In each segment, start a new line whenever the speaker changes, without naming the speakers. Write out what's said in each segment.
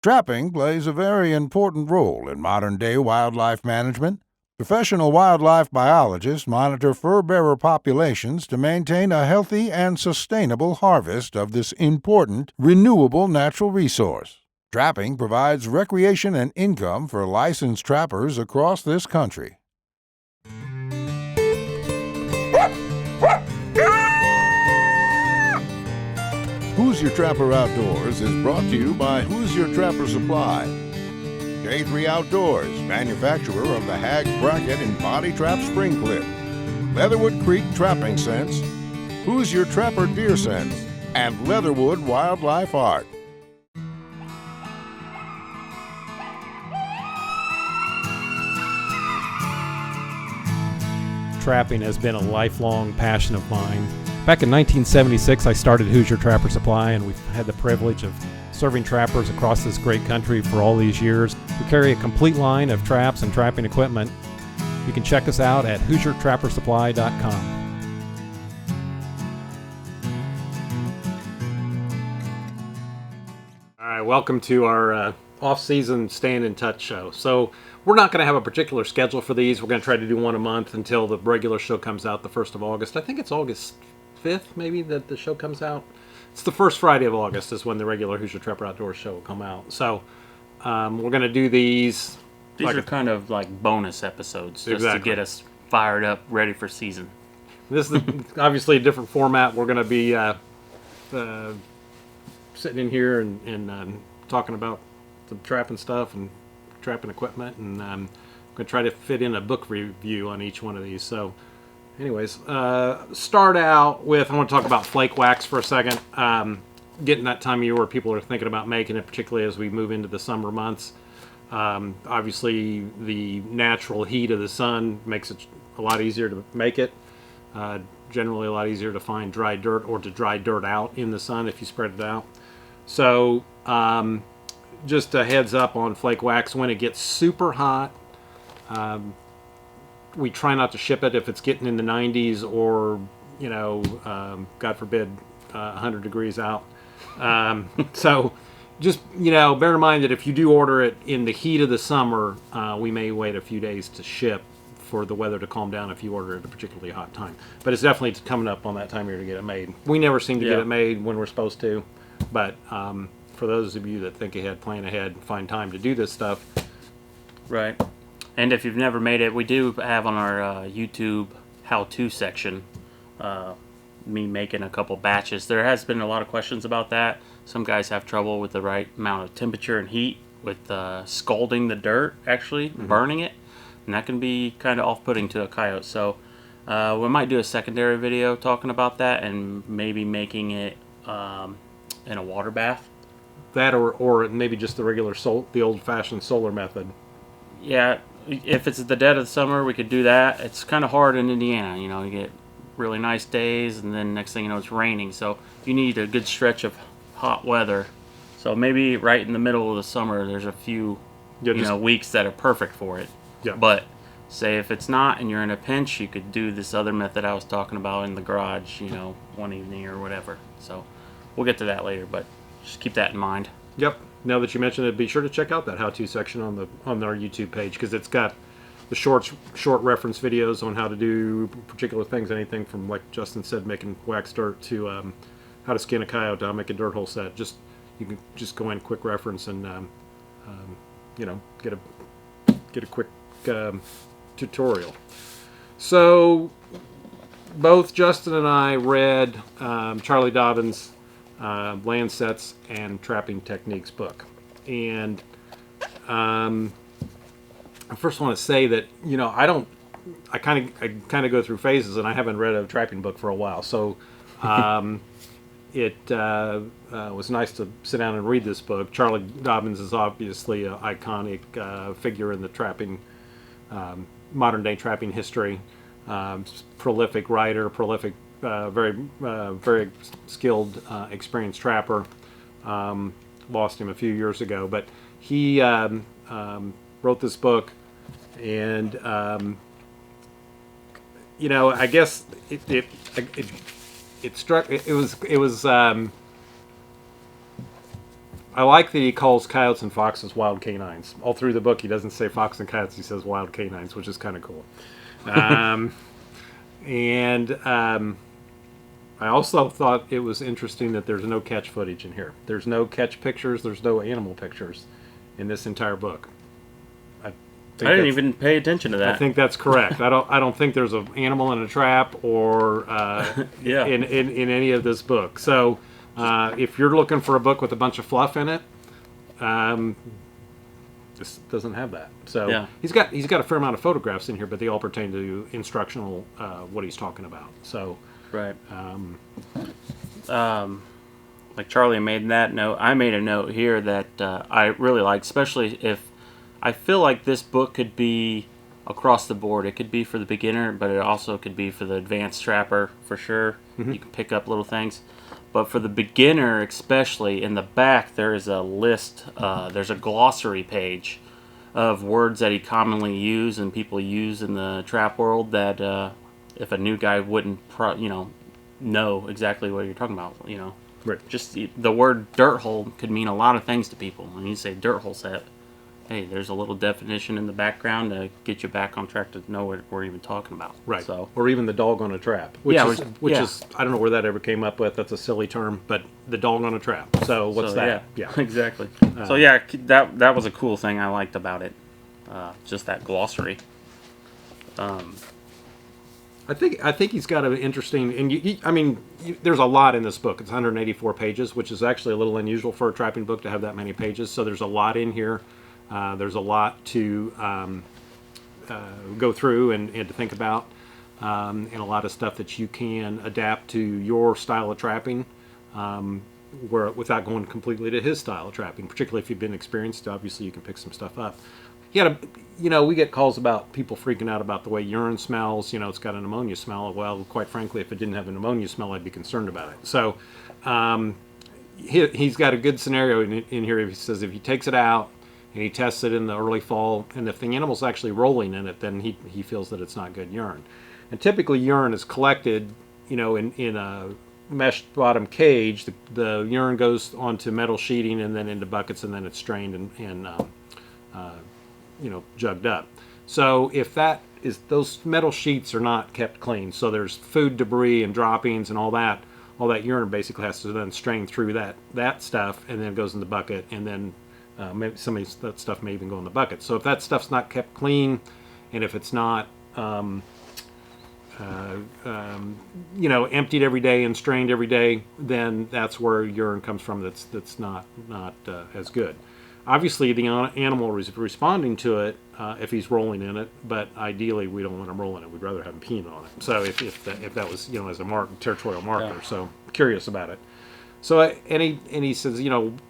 Trapping plays a very important role in modern-day wildlife management. Professional wildlife biologists monitor fur-bearer populations to maintain a healthy and sustainable harvest of this important, renewable natural resource. Trapping provides recreation and income for licensed trappers across this country. Hoosier Trapper Outdoors is brought to you by Hoosier Trapper Supply. J3 Outdoors, manufacturer of the Hag Bracket and Body Trap Spring Clip. Leatherwood Creek Trapping Scents, Hoosier Trapper Deer Scents, and Leatherwood Wildlife Art.
Trapping has been a lifelong passion of mine. Back in 1976, I started Hoosier Trapper Supply, and we've had the privilege of serving trappers across this great country for all these years. We carry a complete line of traps and trapping equipment. You can check us out at HoosierTrapperSupply.com. All right, welcome to our off-season Staying in Touch show. So we're not going to have a particular schedule for these. We're going to try to do one a month until the regular show comes out the 1st of August. I think it's August 5th, maybe, that the show comes out. It's the first Friday of August is when the regular Hoosier Trapper Outdoors show will come out. So we're going to do these.
These are kind of like bonus episodes just to get us fired up, ready for season.
This is obviously a different format. We're going to be sitting in here and talking about the trapping stuff and trapping equipment, and I'm going to try to fit in a book review on each one of these. So anyways, start out with, I want to talk about flake wax for a second. Getting that time of year where people are thinking about making it, particularly as we move into the summer months. Obviously, the natural heat of the sun makes it a lot easier to make it. Generally a lot easier to find dry dirt or to dry dirt out in the sun if you spread it out. So just a heads up on flake wax, when it gets super hot, we try not to ship it if it's getting in the 90s or, God forbid, 100 degrees out. So just, bear in mind that if you do order it in the heat of the summer, we may wait a few days to ship for the weather to calm down if you order it at a particularly hot time. But it's definitely coming up on that time of year to get it made. We never seem to get it made when we're supposed to, but for those of you that think ahead, plan ahead, find time to do this stuff.
Right. And if you've never made it, we do have on our YouTube how-to section me making a couple batches. There has been a lot of questions about that. Some guys have trouble with the right amount of temperature and heat with scalding the dirt, actually, burning it. And that can be kind of off-putting to a coyote. So we might do a secondary video talking about that and maybe making it in a water bath.
That or maybe just the regular the old-fashioned solar method.
Yeah, if it's the dead of summer, we could do that. It's kind of hard in Indiana. You get really nice days, and then next thing you know, it's raining. So you need a good stretch of hot weather. So maybe right in the middle of the summer, there's a few weeks that are perfect for it.
Yeah.
But say if it's not and you're in a pinch, you could do this other method I was talking about in the garage, one evening or whatever. So we'll get to that later, but just keep that in mind.
Yep. Now that you mentioned it, be sure to check out that how-to section on our YouTube page, because it's got the short reference videos on how to do particular things, anything from, like Justin said, making wax dirt to how to skin a coyote, how to make a dirt hole set. You can just go in, quick reference, and get a quick tutorial. So both Justin and I read Charlie Dobbins' Land Sets and Trapping Techniques book, and I first want to say that I kind of go through phases, and I haven't read a trapping book for a while, so it was nice to sit down and read this book. Charlie Dobbins is obviously an iconic figure in the trapping, modern day trapping history. Prolific writer, very skilled, experienced trapper. Lost him a few years ago, but he wrote this book, and I guess it struck. It was I like that he calls coyotes and foxes wild canines. All through the book, he doesn't say fox and coyotes; he says wild canines, which is kind of cool. Um, and I also thought it was interesting that there's no catch footage in here. There's no catch pictures. There's no animal pictures in this entire book. I
didn't even pay attention to that.
I think that's correct. I don't think there's an animal in a trap or
Yeah.
in any of this book. So if you're looking for a book with a bunch of fluff in it, this doesn't have that. So
Yeah.
he's got a fair amount of photographs in here, but they all pertain to instructional what he's talking about. So
Right. Like Charlie made that note. I made a note here that I really like, especially if I feel like this book could be across the board. It could be for the beginner, but it also could be for the advanced trapper for sure. You can pick up little things. But for the beginner, especially, in the back there is a list. There's a glossary page of words that he commonly use and people use in the trap world that if a new guy wouldn't, know exactly what you're talking about.
right.
Just the word dirt hole could mean a lot of things to people. When you say dirt hole set, hey, there's a little definition in the background to get you back on track to know what we're even talking about.
Right.
So,
or even the dog on a trap, which
Yeah,
is
yeah.
I don't know where that ever came up with. That's a silly term, but the dog on a trap. So what's that?
Yeah, exactly. So yeah, that was a cool thing I liked about it. Just that glossary.
I think he's got an interesting, and there's a lot in this book. It's 184 pages, which is actually a little unusual for a trapping book to have that many pages. So there's a lot in here. There's a lot to go through and to think about, and a lot of stuff that you can adapt to your style of trapping, without going completely to his style of trapping. Particularly if you've been experienced, obviously you can pick some stuff up. We get calls about people freaking out about the way urine smells. It's got an ammonia smell. Well, quite frankly, if it didn't have an ammonia smell, I'd be concerned about it. So he's got a good scenario in here. He says if he takes it out and he tests it in the early fall, and if the animal's actually rolling in it, then he feels that it's not good urine. And typically urine is collected, in a mesh bottom cage. The urine goes onto metal sheeting and then into buckets, and then it's strained and jugged up. So if those metal sheets are not kept clean, so there's food debris and droppings and all that urine basically has to then strain through that stuff, and then it goes in the bucket, and then maybe some of that stuff may even go in the bucket. So if that stuff's not kept clean, and if it's not emptied every day and strained every day, then that's where urine comes from. That's not as good. Obviously, the animal is responding to it if he's rolling in it, but ideally we don't want him rolling it. We'd rather have him peeing on it. So if that was as a territorial marker,
Yeah.
So curious about it. So and he says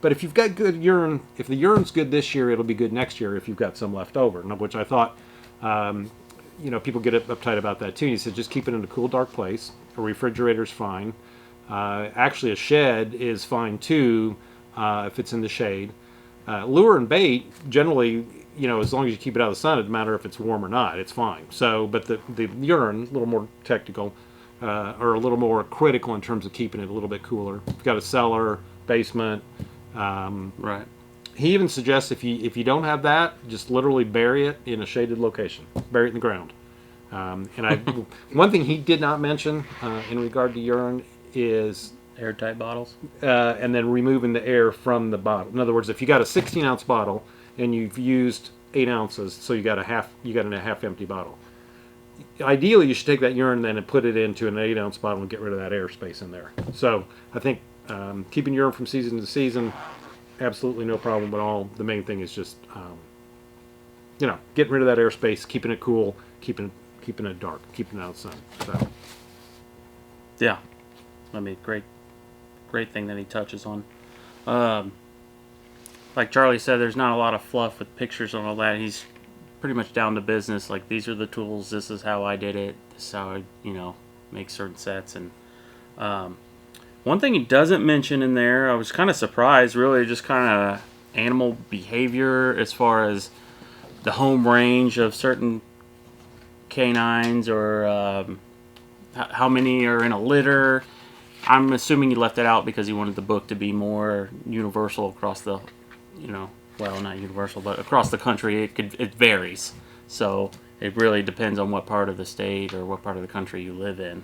but if you've got good urine, if the urine's good this year, it'll be good next year if you've got some left over. Which I thought people get uptight about that too. He said just keep it in a cool, dark place. A refrigerator's fine. Actually, a shed is fine too if it's in the shade. Lure and bait, generally, as long as you keep it out of the sun, it doesn't matter if it's warm or not, it's fine. So, but the urine, a little more technical, or a little more critical in terms of keeping it a little bit cooler. If you've got a cellar, basement.
right.
He even suggests if you don't have that, just literally bury it in a shaded location. Bury it in the ground. One thing he did not mention in regard to urine is
Airtight bottles.
and then removing the air from the bottle. In other words, if you got a 16-ounce bottle and you've used 8 ounces, so you got a half empty bottle. Ideally, you should take that urine then and put it into an 8-ounce bottle and get rid of that airspace in there. So I think keeping urine from season to season, absolutely no problem at all. The main thing is just getting rid of that airspace, keeping it cool, keeping it dark, keeping it out of the sun. So
Yeah. Great thing that he touches on. Like Charlie said, there's not a lot of fluff with pictures and all that. He's pretty much down to business. Like, these are the tools. This is how I did it. This is how I, make certain sets. And one thing he doesn't mention in there, I was kind of surprised, really, just kind of animal behavior as far as the home range of certain canines or how many are in a litter. I'm assuming he left it out because he wanted the book to be more universal across the, well, not universal, but across the country. It varies. So it really depends on what part of the state or what part of the country you live in.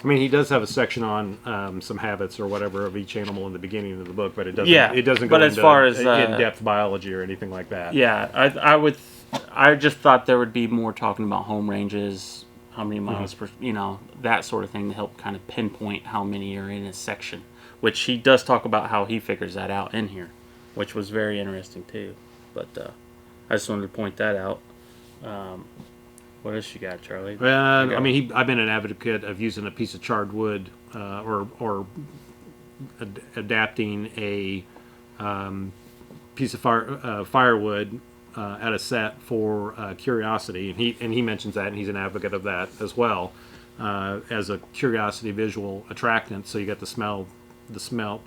I mean, he does have a section on some habits or whatever of each animal in the beginning of the book, but it doesn't.
Yeah,
It doesn't go
but as
into
far as,
in-depth biology or anything like that.
Yeah, I just thought there would be more talking about home ranges, how many miles per, that sort of thing to help kind of pinpoint how many are in a section, which he does talk about how he figures that out in here, which was very interesting too. But I just wanted to point that out. What else you got, Charlie?
I mean, I've been an advocate of using a piece of charred wood or adapting a piece of firewood at a set for curiosity, and he mentions that, and he's an advocate of that as well as a curiosity visual attractant. So you got the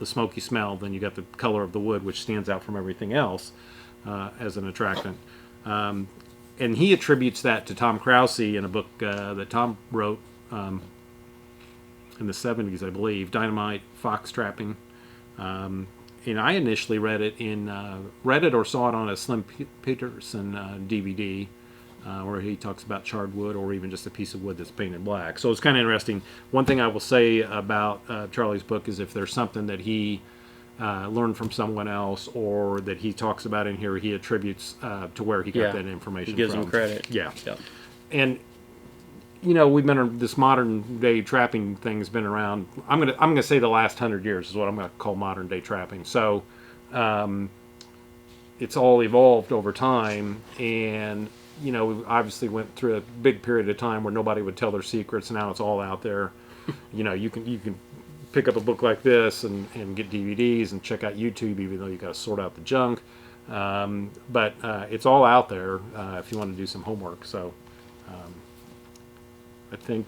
smoky smell, then you got the color of the wood, which stands out from everything else as an attractant. And he attributes that to Tom Krause in a book that Tom wrote in the 70s, I believe, Dynamite Fox Trapping. And I initially read it or saw it on a Slim Peterson DVD where he talks about charred wood or even just a piece of wood that's painted black. So it's kind of interesting. One thing I will say about Charlie's book is if there's something that he learned from someone else or that he talks about in here, he attributes to where he got that information from.
He gives him credit.
Yeah.
Yep.
And we've been this modern day trapping thing's been around. I'm gonna say the last 100 years is what I'm gonna call modern day trapping. So it's all evolved over time, and we obviously went through a big period of time where nobody would tell their secrets. Now it's all out there. You can pick up a book like this and get DVDs and check out YouTube, even though you got to sort out the junk. But it's all out there if you want to do some homework. So I think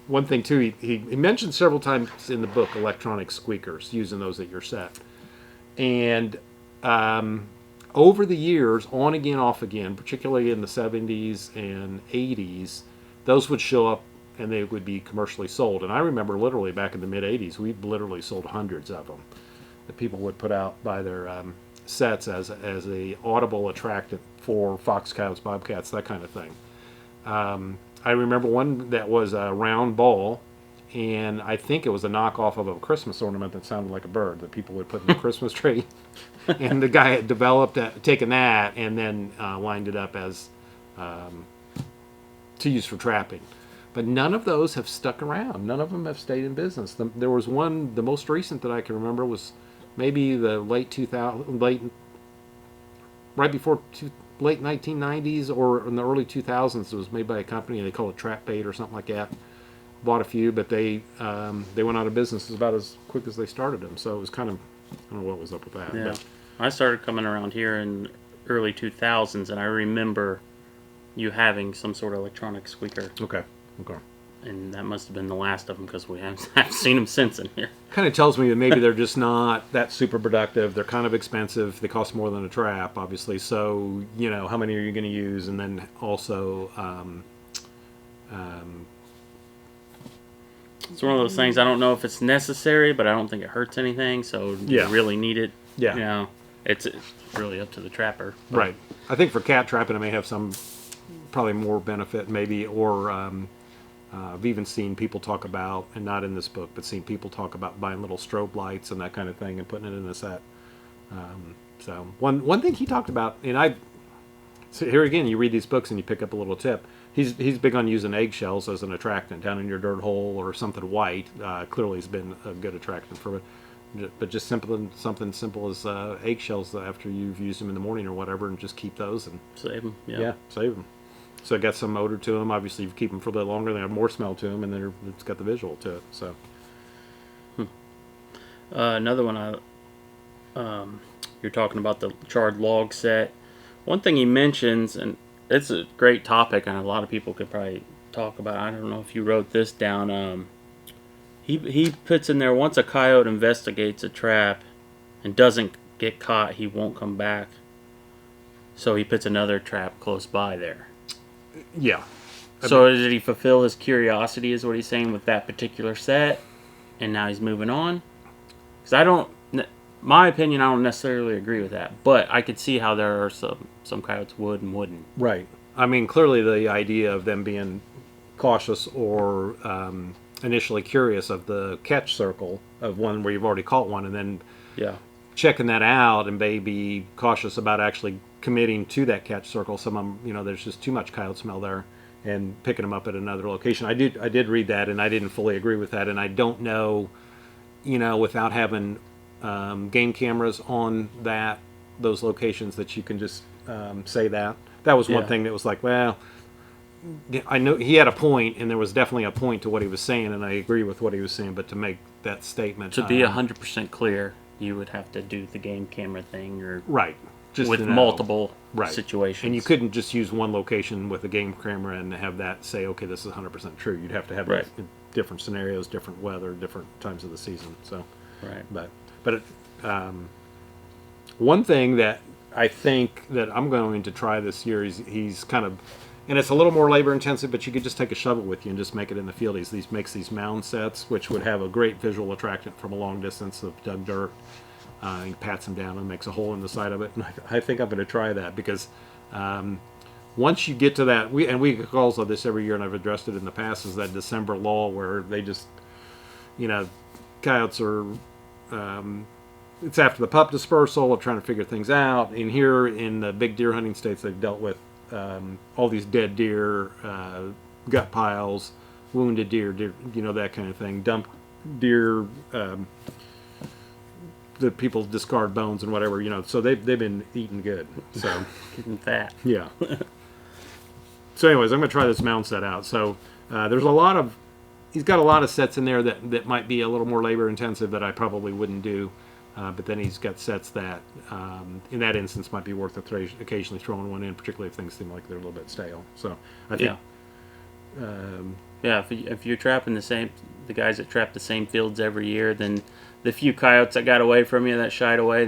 one thing too, he mentioned several times in the book electronic squeakers, using those at your set. And over the years, on again, off again, particularly in the 70s and 80s, those would show up and they would be commercially sold. And I remember literally back in the mid 80s, we literally sold hundreds of them that people would put out by their sets as a Audible attractant for fox, coyotes, bobcats, that kind of thing. I remember one that was a round ball, and I think it was a knockoff of a Christmas ornament that sounded like a bird that people would put in the Christmas tree. And the guy had taken that and then lined it up as to use for trapping. But none of those have stuck around. None of them have stayed in business. There was one, the most recent that I can remember was maybe the late 1990s or in the early 2000s. It was made by a company, they call it Trap Bait or something like that. Bought a few, but they went out of business about as quick as they started them. So it was kind of, I don't know what was up with that.
Yeah.
But
I started coming around here in early 2000s, and I remember you having some sort of electronic squeaker.
Okay.
And that must have been the last of them because we haven't seen them since in here.
Kind of tells me that maybe they're just not that super productive. They're kind of expensive. They cost more than a trap, obviously. So, how many are you going to use? And then also,
it's one of those things. I don't know if it's necessary, but I don't think it hurts anything. So you really need it.
Yeah.
It's really up to the trapper.
Right. I think for cat trapping, it may have some probably more benefit, maybe, or I've even seen people talk about, and not in this book, but seen people talk about buying little strobe lights and that kind of thing and putting it in the set. So one thing he talked about, and so here again, you read these books and you pick up a little tip. He's big on using eggshells as an attractant down in your dirt hole or something white. Clearly, has been a good attractant for it. But just something simple as eggshells after you've used them in the morning or whatever, and just keep those and
Save them.
yeah, save them. So it got some odor to them. Obviously, if you keep them for a little longer, they have more smell to them, and then it's got the visual to it. So
another one, you're talking about the charred log set. One thing he mentions, and it's a great topic, and a lot of people could probably talk about. I don't know if you wrote this down. He puts in there, once a coyote investigates a trap and doesn't get caught, he won't come back. So he puts another trap close by there.
yeah.
So did he fulfill his curiosity, is what he's saying, with that particular set? and now he's moving on. Because my opinion, I don't necessarily agree with that, but I could see how there are some coyotes would and wouldn't.
Right. I mean, clearly the idea of them being cautious or initially curious of the catch circle of one where you've already caught one, and then
Yeah.
checking that out and maybe cautious about actually committing to that catch circle. Some of them, there's just too much coyote smell there, and picking them up at another location. I did read that, and I didn't fully agree with that, and I don't know, without having game cameras on those locations, that you can just say that. That was one
Yeah.
thing that was like, well, I know he had a point, and there was definitely a point to what he was saying, and I agree with what he was saying. But to make that statement,
To be 100% clear, you would have to do the game camera thing, or
right, just
with
to know.
multiple
Right.
situations.
And you couldn't just use one location with a game camera and have that say, okay, this is 100% true. You'd have to have
Right.
it in different scenarios, different weather, different times of the season. So,
Right.
but one thing that I think that I'm going to try this year is he's kind of, and it's a little more labor intensive, but you could just take a shovel with you and just make it in the field. He makes these mound sets, which would have a great visual attractant from a long distance of dug dirt. He pats them down and makes a hole in the side of it. And I think I'm going to try that because once you get to that, we get calls on this every year, and I've addressed it in the past, is that December lull where they just, coyotes are, it's after the pup dispersal of trying to figure things out. And here in the big deer hunting states, they've dealt with all these dead deer, gut piles, wounded deer, that kind of thing, dump deer, the people discard bones and whatever, so they've been eating good. So
Getting fat.
yeah. So anyways, I'm going to try this mound set out. So he's got a lot of sets in there that might be a little more labor intensive that I probably wouldn't do. But then he's got sets that, in that instance, might be worth occasionally throwing one in, particularly if things seem like they're a little bit stale. So I think,
if you're trapping the guys that trap the same fields every year, then the few coyotes that got away from you, that shied away,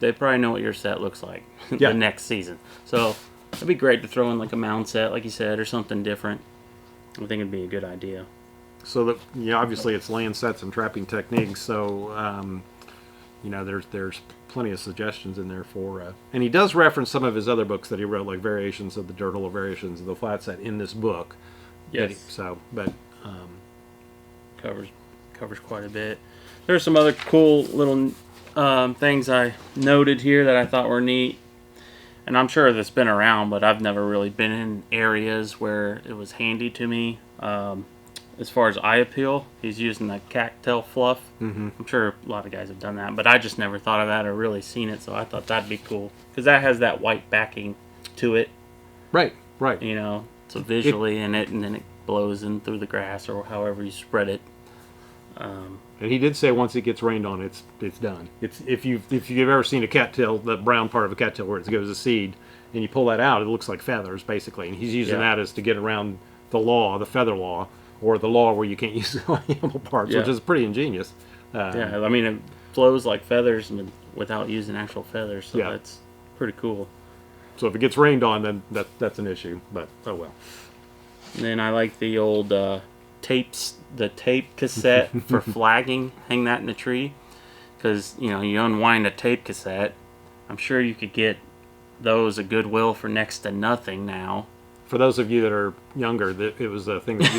they probably know what your set looks like
Yeah.
the next season. So it'd be great to throw in like a mound set, like you said, or something different. I think it'd be a good idea.
so that obviously it's land sets and trapping techniques. So there's plenty of suggestions in there for, and he does reference some of his other books that he wrote, like Variations of the Dirtle, Variations of the Flat Set, in this book.
Yes.
But
Covers quite a bit. There's some other cool little things I noted here that I thought were neat. And I'm sure that's been around, but I've never really been in areas where it was handy to me. As far as eye appeal, he's using the cattail fluff.
Mm-hmm.
I'm sure a lot of guys have done that, but I just never thought of that or really seen it, so I thought that'd be cool. Because that has that white backing to it,
right.
so visually in it, and then it blows in through the grass or however you spread it.
And he did say once it gets rained on, it's done. It's if you've ever seen a cattail, the brown part of a cattail where it goes to seed, and you pull that out, it looks like feathers basically. And he's using that as to get around the feather law, or the law where you can't use animal parts, which is pretty ingenious.
I mean, it flows like feathers without using actual feathers, so that's pretty cool.
So if it gets rained on, then that's an issue. But oh well.
And then I like the old the tape cassette for flagging. Hang that in the tree, because you unwind a tape cassette. I'm sure you could get those at Goodwill for next to nothing now.
For those of you that are younger, it was a thing that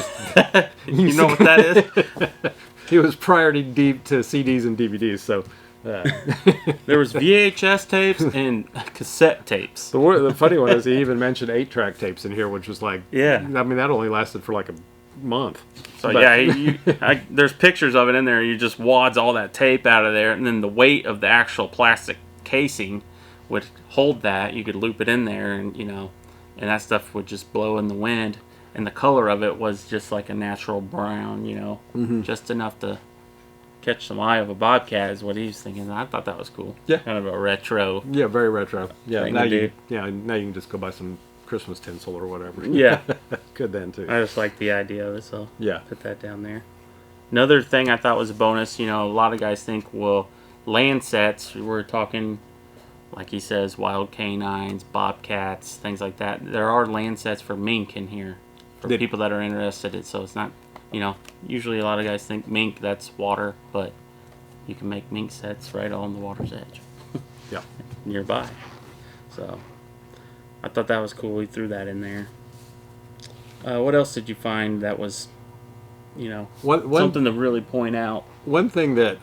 used
You know what that is?
it was prior to CDs and DVDs. So
There was VHS tapes and cassette tapes.
the funny one is he even mentioned 8-track tapes in here, which was like,
Yeah.
I mean, that only lasted for like a month.
So
But-
there's pictures of it in there. You just wads all that tape out of there, and then the weight of the actual plastic casing would hold that. You could loop it in there, and and that stuff would just blow in the wind. And the color of it was just like a natural brown, just enough to catch some eye of a bobcat is what he was thinking. I thought that was cool.
Yeah.
Kind of a retro.
Yeah, very retro. Yeah,
thing
now
to
you
do.
can just go buy some Christmas tinsel or whatever.
Yeah.
Could then too.
I just like the idea of it, so
Yeah.
put that down there. Another thing I thought was a bonus, a lot of guys think, well, land sets, we're talking, like he says, wild canines, bobcats, things like that. There are land sets for mink in here for people that are interested in it, so it's not You know, usually a lot of guys think mink, that's water, but you can make mink sets right on the water's edge
Yeah.
nearby. So I thought that was cool. He threw that in there. What else did you find that was, you know, something to really point out?
One thing that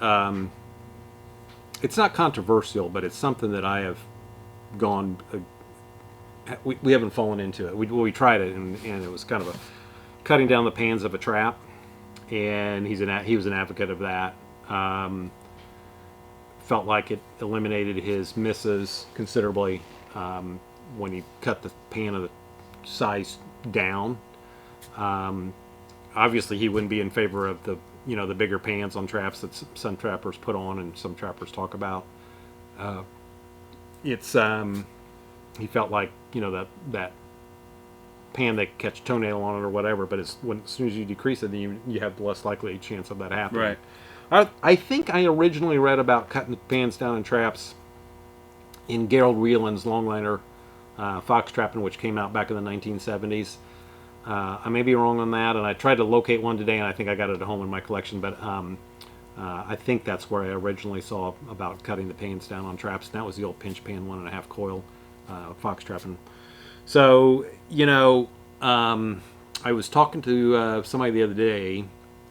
it's not controversial, but it's something that I have gone. We haven't fallen into it. We tried it, and it was kind of a cutting down the pans of a trap, and he was an advocate of that. Felt like it eliminated his misses considerably when he cut the pan of the size down. Obviously, he wouldn't be in favor of the bigger pans on traps that some trappers put on and some trappers talk about. It's he felt like that pan that catch toenail on it or whatever, but as soon as you decrease it, then you have less likely chance of that happening.
Right.
I think I originally read about cutting the pans down in traps in Gerald Whelan's Longliner Fox Trapping, which came out back in the 1970s. I may be wrong on that, and I tried to locate one today, and I think I got it at home in my collection, but I think that's where I originally saw about cutting the pans down on traps, and that was the old pinch pan 1.5 coil Fox Trapping. So, I was talking to somebody the other day,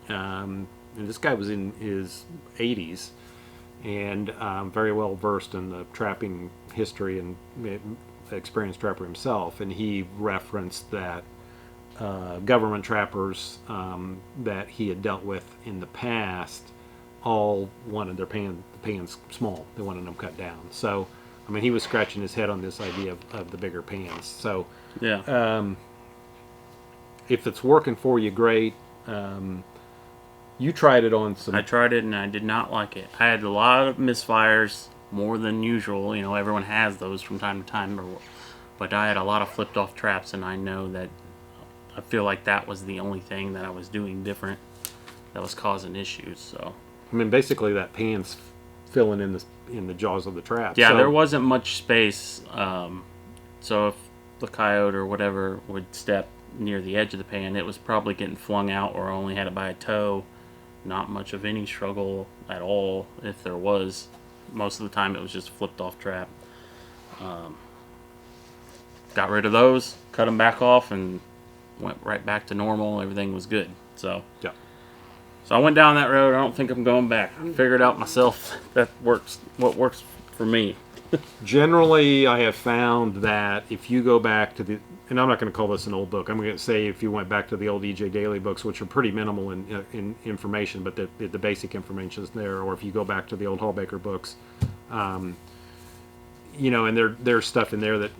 and this guy was in his 80s, and very well versed in the trapping history and experienced trapper himself, and he referenced that government trappers that he had dealt with in the past all wanted their pans small. They wanted them cut down. So, I mean, he was scratching his head on this idea of the bigger pans. So,
yeah.
If it's working for you, great. You tried it on some.
I tried it and I did not like it. I had a lot of misfires, more than usual. You know, everyone has those from time to time. But I had a lot of flipped off traps, and I know that I feel like that was the only thing that I was doing different that was causing issues. So,
I mean, basically that pan's filling in the jaws of the trap.
Yeah,
so,
there wasn't much space. So if the coyote or whatever would step near the edge of the pan, it was probably getting flung out or only had it by a toe. Not much of any struggle at all, if there was. Most of the time it was just a flipped off trap. Got rid of those, cut them back off, and went right back to normal. Everything was good. So
yeah.
So I went down that road. I don't think I'm going back. I figured out myself what works for me.
Generally, I have found that if you go back to and I'm not going to call this an old book. I'm going to say if you went back to the old E.J. Daily books, which are pretty minimal in information, but the basic information is there, or if you go back to the old Hallbaker books, and there's stuff in there that,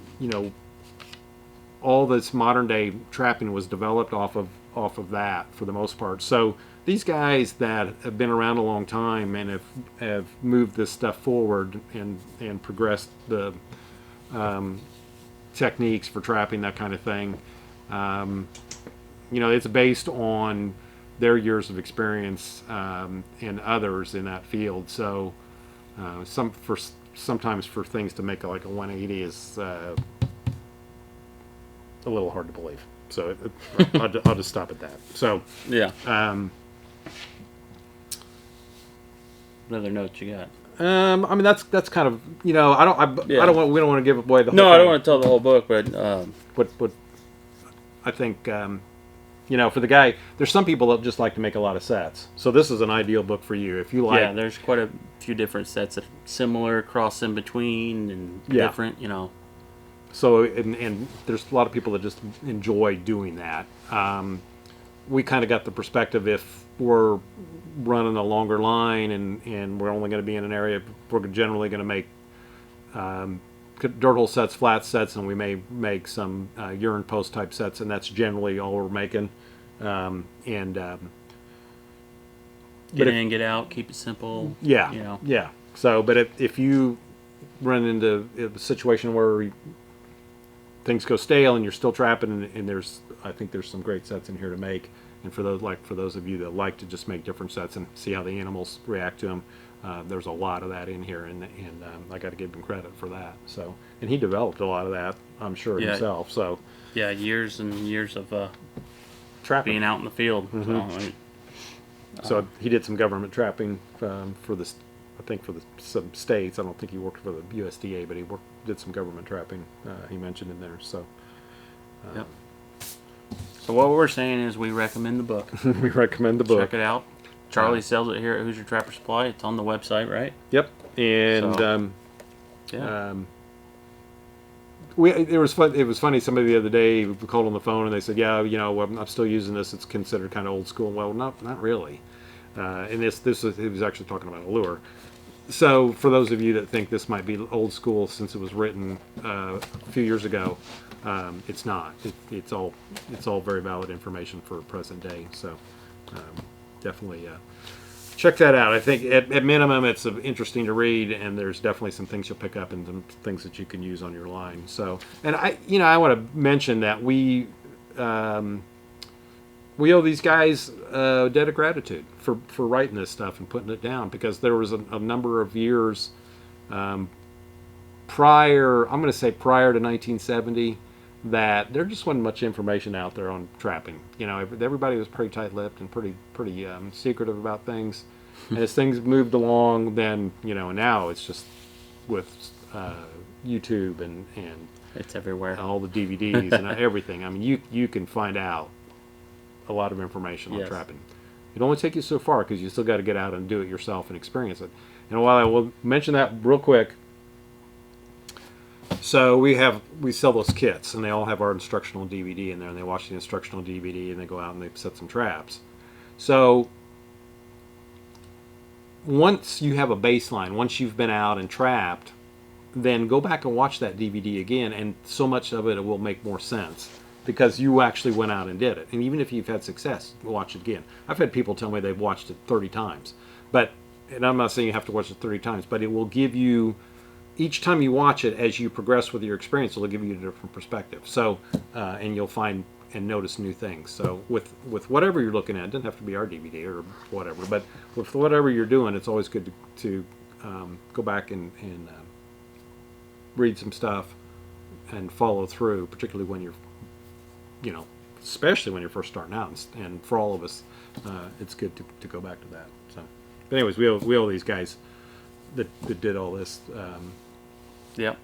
all this modern day trapping was developed off of that for the most part. So these guys that have been around a long time and have moved this stuff forward and progressed the techniques for trapping, that kind of thing, it's based on their years of experience and others in that field. So sometimes for things to make like a 180 is a little hard to believe. So I'll just stop at that. So
yeah. What other notes you got?
I mean that's kind of we don't want to give away the whole
No,
thing.
I don't want to tell the whole book, but
what I think for the guy, there's some people that just like to make a lot of sets. So this is an ideal book for you if you like.
Yeah, there's quite a few different sets of similar, cross in between, and different.
So and there's a lot of people that just enjoy doing that. We kind of got the perspective if we're running a longer line and we're only going to be in an area, we're generally going to make dirt hole sets, flat sets, and we may make some urine post type sets, and that's generally all we're making.
Get in, get out, keep it simple.
Yeah, yeah. So, but if you run into a situation where things go stale and you're still trapping, and I think there's some great sets in here to make. And for those of you that like to just make different sets and see how the animals react to them, there's a lot of that in here, and I got to give him credit for that. So, and he developed a lot of that, I'm sure himself. So,
yeah, years and years of
trapping.
being out in the field. So, I mean,
So he did some government trapping for this, I think for some states. I don't think he worked for the USDA, but he did some government trapping. He mentioned in there. So
yep. So what we're saying is we recommend the book.
we recommend the book.
Check it out. Charlie sells it here at Hoosier Trapper Supply. It's on the website, right?
Yep. And
So, yeah.
It was fun. It was funny. Somebody the other day called on the phone and they said, "Yeah, you know, I'm still using this. It's considered kind of old school." Well, not really. And he was actually talking about a lure. So for those of you that think this might be old school since it was written a few years ago, it's not. It's all very valid information for present day. So definitely check that out. I think at minimum it's interesting to read, and there's definitely some things you'll pick up and some things that you can use on your line. So, and I want to mention that we owe these guys a debt of gratitude for writing this stuff and putting it down, because there was a number of years prior to 1970 that there just wasn't much information out there on trapping. You know, everybody was pretty tight-lipped and pretty secretive about things. And as things moved along, then and now it's just with YouTube and
It's everywhere.
all the DVDs and everything. I mean, you can find out a lot of information on
Yes.
trapping. It only take you so far because you still got to get out and do it yourself and experience it. And while I will mention that real quick, so we sell those kits, and they all have our instructional DVD in there, and they watch the instructional DVD and they go out and they set some traps. So once you have a baseline, once you've been out and trapped, then go back and watch that DVD again, and so much of it will make more sense because you actually went out and did it. And even if you've had success, watch it again. I've had people tell me they've watched it 30 times, and I'm not saying you have to watch it 30 times, but it will give you, each time you watch it, as you progress with your experience, it'll give you a different perspective. So, and you'll find and notice new things. So with whatever you're looking at, it doesn't have to be our DVD or whatever, but with whatever you're doing, it's always good to go back and read some stuff and follow through, particularly when you're, especially when you're first starting out. And for all of us, it's good to go back to that. So, but anyways, we owe these guys that did all this.
Yep.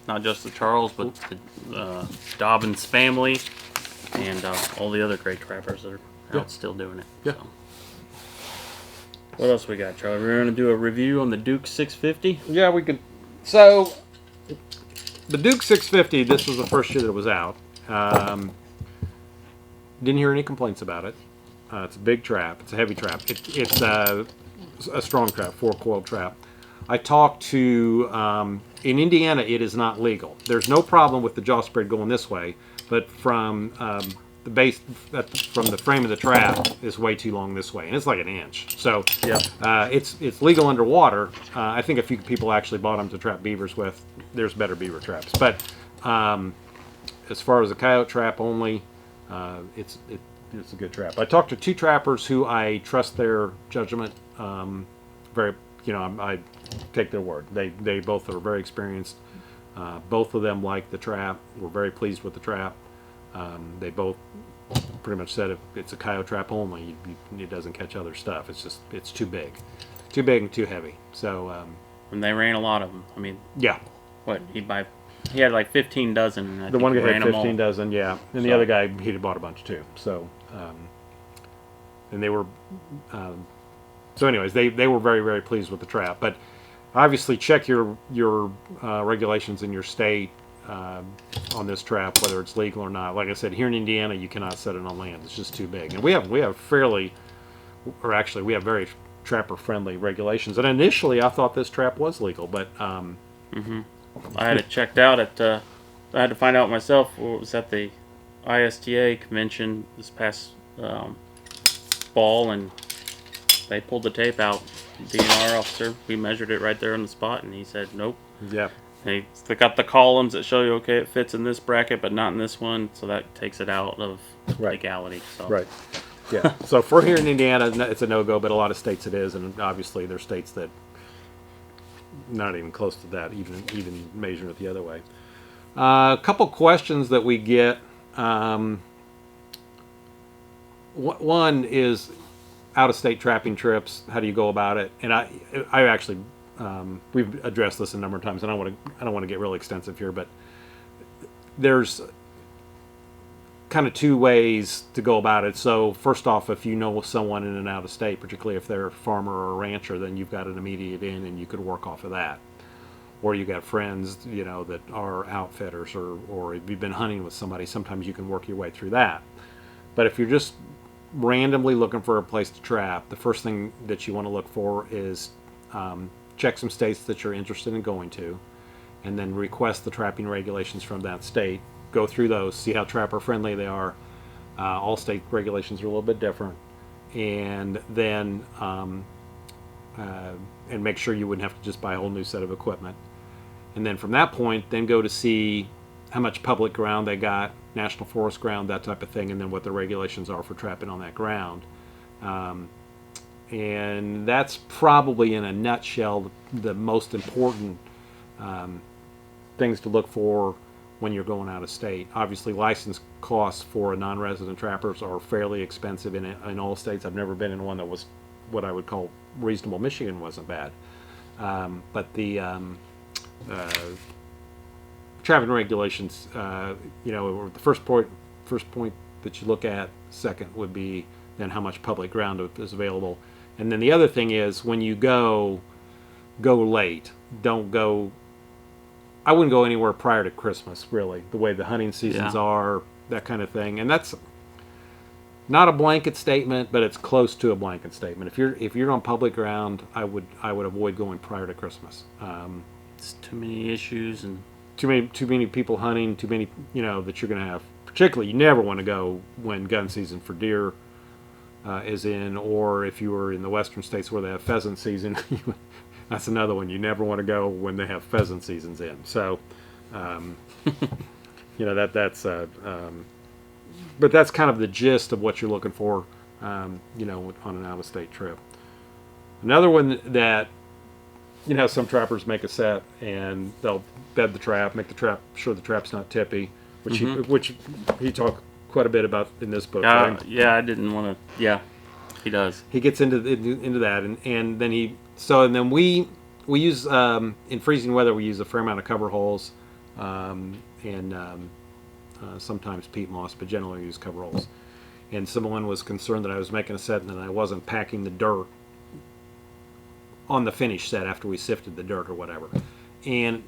Not just the Charles, but the Dobbins family and all the other great trappers that are out still doing it.
Yeah.
So. What else we got, Charlie? We're going to do a review on the Duke 650.
Yeah, we could. So, the Duke 650, this was the first year that it was out. Didn't hear any complaints about it. It's a big trap. It's a heavy trap. It's a strong trap, 4-coil trap. I talked to, in Indiana, it is not legal. There's no problem with the jaw spread going this way, but from the base, from the frame of the trap is way too long this way, and it's like an inch. So it's legal underwater. I think a few people actually bought them to trap beavers with. There's better beaver traps, but as far as a coyote trap only, it's a good trap. I talked to 2 trappers who I trust their judgment. I take their word. They both are very experienced. Both of them liked the trap. Were very pleased with the trap. They both pretty much said if it's a coyote trap only, it doesn't catch other stuff. It's too big and too heavy. So
And they ran a lot of them. I mean,
yeah,
what he had like 15 dozen. And
the one guy
ran
had
them all.
15 dozen, yeah, and the other guy he'd bought a bunch too. So and they were. So anyways, they were very, very pleased with the trap. But obviously check your regulations in your state on this trap, whether it's legal or not. Like I said, here in Indiana, you cannot set it on land. It's just too big. And we have very trapper-friendly regulations. And initially, I thought this trap was legal, but
I had it checked out I had to find out myself. What was at the ISTA convention this past fall, and they pulled the tape out. DNR officer, we measured it right there on the spot, and he said nope.
yeah.
They got the columns that show you, okay, it fits in this bracket, but not in this one, so that takes it out of legality. So.
Right. Yeah. So for here in Indiana, it's a no-go, but a lot of states it is, and obviously there's states that not even close to that, even measuring it the other way. A couple questions that we get. one is out-of-state trapping trips. How do you go about it? And I actually, we've addressed this a number of times, and I don't want to get really extensive here, but there's kind of two ways to go about it. So first off, if you know someone in and out of state, particularly if they're a farmer or a rancher, then you've got an immediate in, and you could work off of that. Or you got friends, that are outfitters, or if you've been hunting with somebody, sometimes you can work your way through that. But if you're just randomly looking for a place to trap, the first thing that you want to look for is check some states that you're interested in going to, and then request the trapping regulations from that state. Go through those, see how trapper friendly they are. All state regulations are a little bit different, and then and make sure you wouldn't have to just buy a whole new set of equipment. And then from that point, then go to see how much public ground they got, national forest ground, that type of thing, and then what the regulations are for trapping on that ground. And that's probably, in a nutshell, the most important things to look for when you're going out of state. Obviously, license costs for non-resident trappers are fairly expensive in all states. I've never been in one that was what I would call reasonable. Michigan wasn't bad, but the trapping regulations, the first point that you look at. Second would be then how much public ground is available, and then the other thing is when you go late. Don't go. I wouldn't go anywhere prior to Christmas, really. The way the hunting seasons are, that kind of thing, and that's not a blanket statement, but it's close to a blanket statement. If you're on public ground, I would avoid going prior to Christmas.
It's too many issues and
too many people hunting, too many that you're going to have. Particularly, you never want to go when gun season for deer is in, or if you were in the western states where they have pheasant season. That's another one. You never want to go when they have pheasant seasons in. So, but that's kind of the gist of what you're looking for, on an out-of-state trip. Another one that, some trappers make a set and they'll bed the trap, make the trap sure the trap's not tippy, which he talked quite a bit about in this book. Right?
Yeah, I didn't want to. Yeah, he does.
He gets into that, and then we use in freezing weather we use a fair amount of cover holes, and sometimes peat moss, but generally we use cover holes. And someone was concerned that I was making a set and that I wasn't packing the dirt on the finished set after we sifted the dirt or whatever. And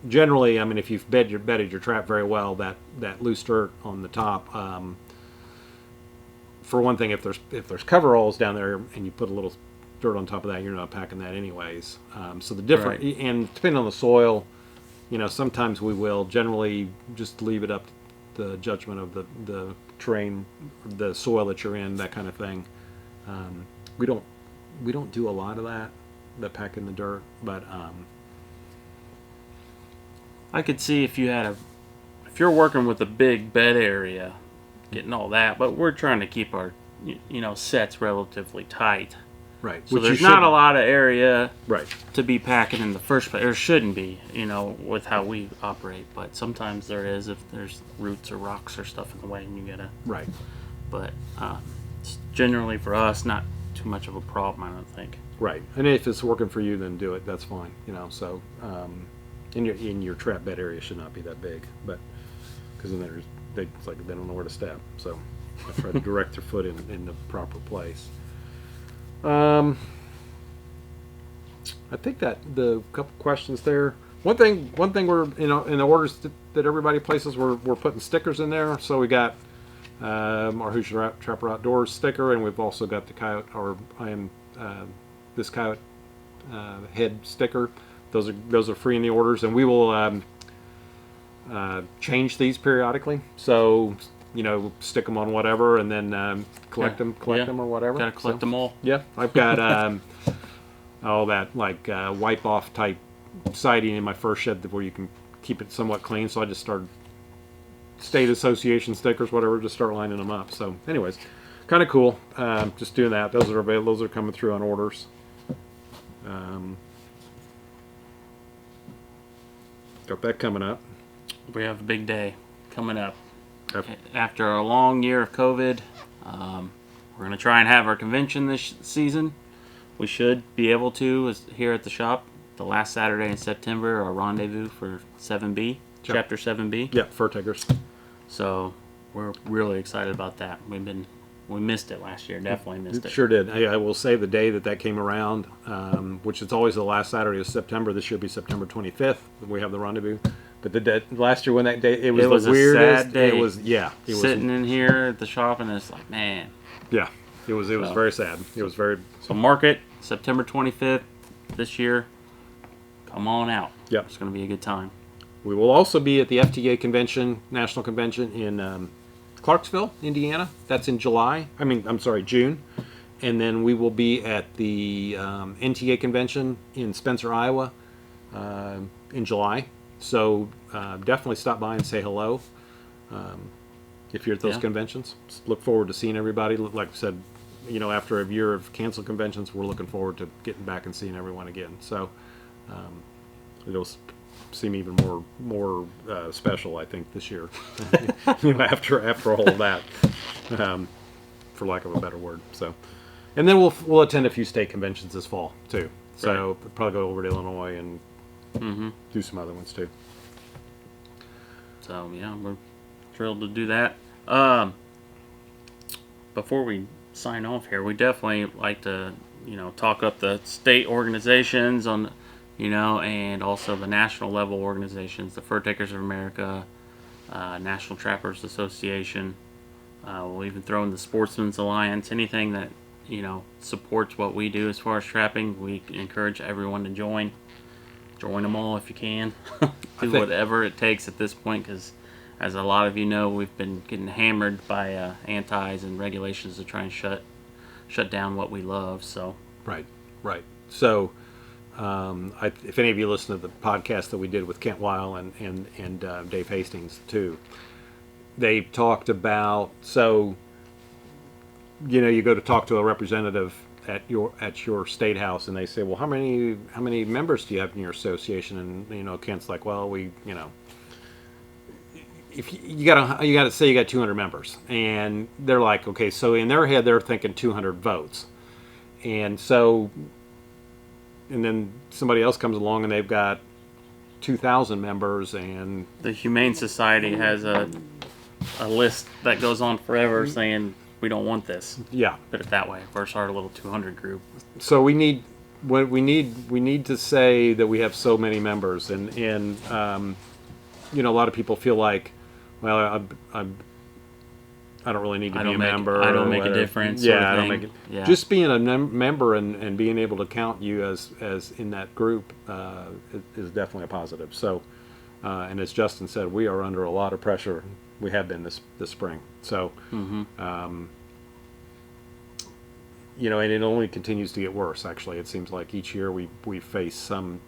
generally, I mean, if you've bedded your trap very well, that loose dirt on the top. For one thing, if there's cover holes down there and you put a little dirt on top of that, you're not packing that anyways. So the different, right. And depending on the soil, sometimes we will generally just leave it up to the judgment of the terrain, the soil that you're in, that kind of thing. We don't do a lot of that pack in the dirt, but
I could see if you're working with a big bed area, getting all that, but we're trying to keep our sets relatively tight.
Right.
So there's not a lot of area
right.
to be packing in the first place. There shouldn't be, with how we operate. But sometimes there is if there's roots or rocks or stuff in the way, and you gotta.
Right.
But it's generally for us not too much of a problem, I don't think.
Right. And if it's working for you, then do it. That's fine. So in your trap bed area should not be that big, but because then it's like they don't know where to step. So I try to direct their foot in the proper place. I think that the couple questions there. One thing we're in the orders that everybody places, we're putting stickers in there. So we got our Hoosier Trapper Outdoors sticker, and we've also got the coyote, or this coyote head sticker. Those are free in the orders, and we will change these periodically. So stick them on whatever, and then collect them or whatever.
Gotta collect them all.
Yeah, I've got all that like wipe off type siding in my first shed where you can keep it somewhat clean. So I just started state association stickers, whatever, just start lining them up. So, anyways, kind of cool. Just doing that. Those are available. Those are coming through on orders. Got that coming up.
We have a big day coming up.
Okay.
After a long year of COVID, we're going to try and have our convention this season. We should be able to, here at the shop, the last Saturday in September, our rendezvous for 7B, Chapter 7B.
Yeah, fur takers.
So we're really excited about that. We missed it last year. Definitely missed it.
Sure did. I will say the day that came around, which is always the last Saturday of September. This should be September 25th. We have the rendezvous. But last year when that day, it was the
a
weirdest.
sad day.
It was
Sitting in here at the shop, and it's like, man.
Yeah, it was very sad. It was very.
So mark it, September 25th this year. Come on out.
Yeah,
it's going to be a good time.
We will also be at the FTA convention, national convention in Clarksville, Indiana. That's in July. I'm sorry, June. And then we will be at the NTA convention in Spencer, Iowa, in July. So definitely stop by and say hello if you're at those conventions. Just look forward to seeing everybody. Like I said, after a year of canceled conventions, we're looking forward to getting back and seeing everyone again. So it'll seem even more special, I think, this year. After all of that, for lack of a better word. So, and then we'll attend a few state conventions this fall too. So right. Probably go over to Illinois and do some other ones too.
So yeah, we're thrilled to do that. Before we sign off here, we definitely like to talk up the state organizations on, and also the national level organizations, the Fur Takers of America, National Trappers Association. We'll even throw in the Sportsman's Alliance. Anything that supports what we do as far as trapping, we encourage everyone to join. Join them all if you can. Do whatever it takes at this point, because as a lot of you know, we've been getting hammered by antis and regulations to try and shut down what we love. So
right. So if any of you listen to the podcast that we did with Kent Weil and Dave Hastings too, they talked about, so you go to talk to a representative at your state house, and they say, well, how many members do you have in your association? And Kent's like, well, if you gotta say you got 200 members, and they're like, okay, so in their head they're thinking 200 votes, and then somebody else comes along and they've got 2,000 members, and
the Humane Society has a list that goes on forever saying we don't want this.
Yeah,
put it that way. Versus our little 200 group.
So we need to say that we have so many members, and a lot of people feel like, well, I don't really need to be a member.
I don't make a difference.
Yeah, I don't make it. Yeah. Just being a member and being able to count you as in that group is definitely a positive. So, and as Justin said, we are under a lot of pressure. We have been this spring. So, and it only continues to get worse. Actually, it seems like each year we face some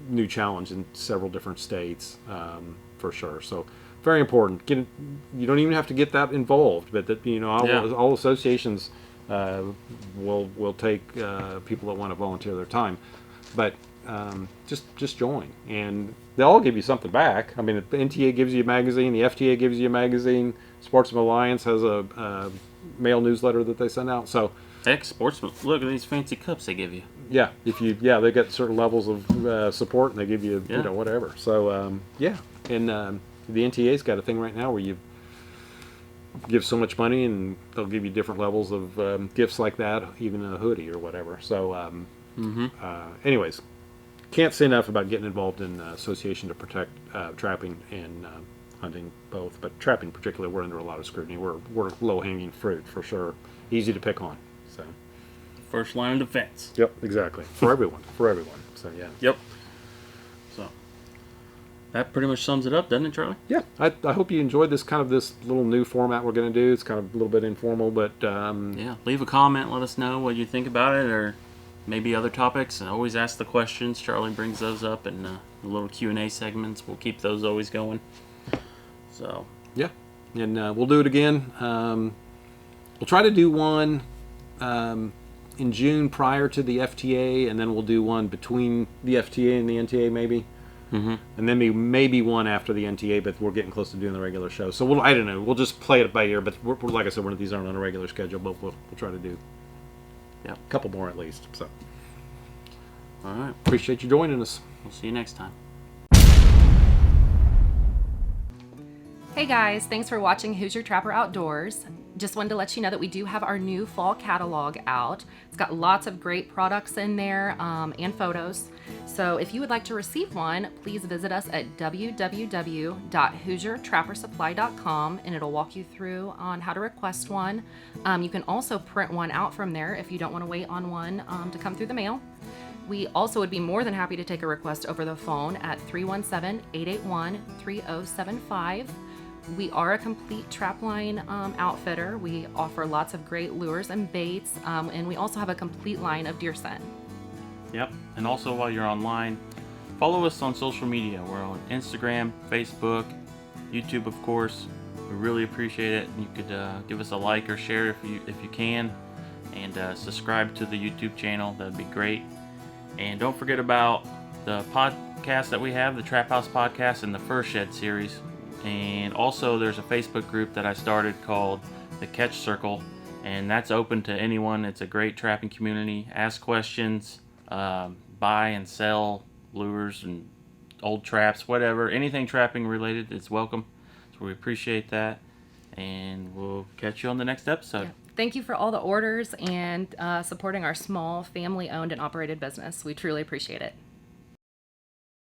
new challenge in several different states, for sure. So, very important. You don't even have to get that involved, but that all associations will take people that want to volunteer their time, but just join, and they'll all give you something back. I mean, the NTA gives you a magazine, the FTA gives you a magazine, Sportsman Alliance has a mail newsletter that they send out. So,
heck, Sportsman, look at these fancy cups they give you.
Yeah, they get certain levels of support, and they give you whatever. So and the NTA's got a thing right now where you give so much money, and they'll give you different levels of gifts like that, even a hoodie or whatever. So, anyways, can't say enough about getting involved in association to protect trapping and hunting both, but trapping particularly, we're under a lot of scrutiny. We're low-hanging fruit for sure, easy to pick on. So,
first line of defense.
Yep, exactly, for everyone. So yeah.
Yep. So that pretty much sums it up, doesn't it, Charlie?
Yeah, I hope you enjoyed this little new format we're going to do. It's kind of a little bit informal, but
leave a comment, let us know what you think about it, or maybe other topics. And always ask the questions. Charlie brings those up in the little Q&A segments. We'll keep those always going. So
yeah, and we'll do it again. We'll try to do one in June prior to the FTA, and then we'll do one between the FTA and the NTA maybe. and then maybe one after the NTA. But we're getting close to doing the regular show, so I don't know. We'll just play it by ear. But we're like I said, these aren't on a regular schedule, but we'll try to do a couple more at least. So,
All right.
Appreciate you joining us.
We'll see you next time.
Hey guys, thanks for watching Hoosier Trapper Outdoors. Just wanted to let you know that we do have our new fall catalog out. It's got lots of great products in there and photos. So if you would like to receive one, please visit us at www.hoosiertrappersupply.com and it'll walk you through on how to request one. You can also print one out from there if you don't want to wait on one to come through the mail. We also would be more than happy to take a request over the phone at 317-881-3075. We are a complete trapline outfitter. We offer lots of great lures and baits, and we also have a complete line of deer scent.
Yep. And also, while you're online, follow us on social media. We're on Instagram, Facebook, YouTube, of course. We really appreciate it. You could give us a like or share if you can, and subscribe to the YouTube channel. That'd be great. And don't forget about the podcast that we have, the Trap House Podcast and the Fur Shed series. And also there's a Facebook group that I started called the Catch Circle, and that's open to anyone. It's a great trapping community. Ask questions, buy and sell lures and old traps, whatever. Anything trapping related is welcome. So we appreciate that. And we'll catch you on the next episode.
Yeah. Thank you for all the orders and supporting our small family-owned and operated business. We truly appreciate it.